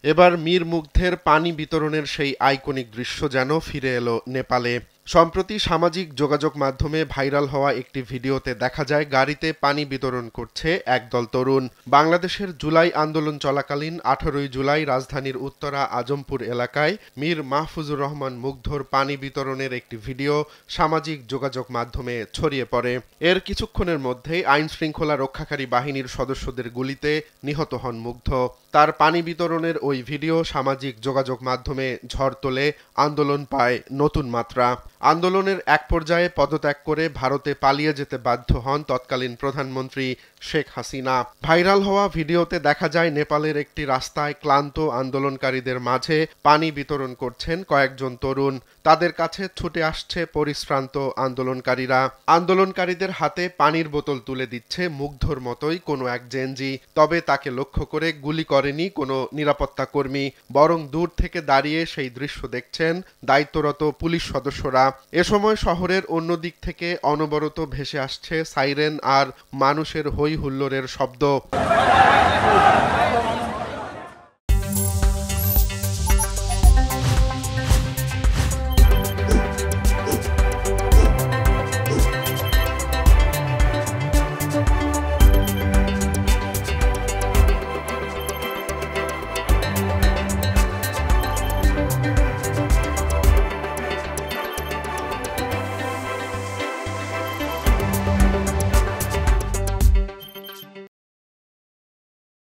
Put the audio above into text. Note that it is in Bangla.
এবার মীর মুগ্ধের পানি বিতরণের সেই আইকনিক দৃশ্য যেন ফিরে এলো নেপালে। সম্প্রতি সামাজিক যোগাযোগ মাধ্যমে ভাইরাল হওয়া একটি ভিডিওতে দেখা যায় গাড়িতে পানি বিতরণ করছে একদল তরুণ। বাংলাদেশের জুলাই আন্দোলন চলাকালীন 18 জুলাই রাজধানীর উত্তরা আজমপুর এলাকায় মীর মাহফুজুর রহমান মুগ্ধর পানি বিতরণের একটি ভিডিও সামাজিক যোগাযোগ মাধ্যমে ছড়িয়ে পড়ে। এর কিছুক্ষণের মধ্যেই আইনশৃঙ্খলা রক্ষাকারী বাহিনীর সদস্যদের গুলিতে নিহত হন মুগ্ধ। তার পানি বিতরণের ওই ভিডিও সামাজিক যোগাযোগ মাধ্যমে ঝড় তোলে, আন্দোলন পায় নতুন মাত্রা। আন্দোলনের এক পর্যায়ে পদত্যাগ করে ভারতে পালিয়ে যেতে বাধ্য হন তৎকালীন প্রধানমন্ত্রী শেখ হাসিনা। ভাইরাল হওয়া ভিডিওতে দেখা যায় নেপালের একটি রাস্তায় ক্লান্ত আন্দোলনকারীদের মাঝে পানি বিতরণ করছেন কয়েকজন তরুণ। তাদের কাছে ছুটে আসছে পরিশ্রান্ত আন্দোলনকারীরা। আন্দোলনকারীদের হাতে পানির বোতল তুলে দিচ্ছে মুগ্ধর মতোই কোনো এক জেনজি। তবে তাকে লক্ষ্য করে গুলি করেনি কোনো নিরাপত্তা কর্মী, বরং দূর থেকে দাঁড়িয়ে সেই দৃশ্য দেখছেন দায়িত্বরত পুলিশ সদস্যরা। এ সময় শহরের অন্য দিক থেকে অনবরত ভেসে আসছে সাইরেন আর মানুষের হই হুল্লোড়ের শব্দ।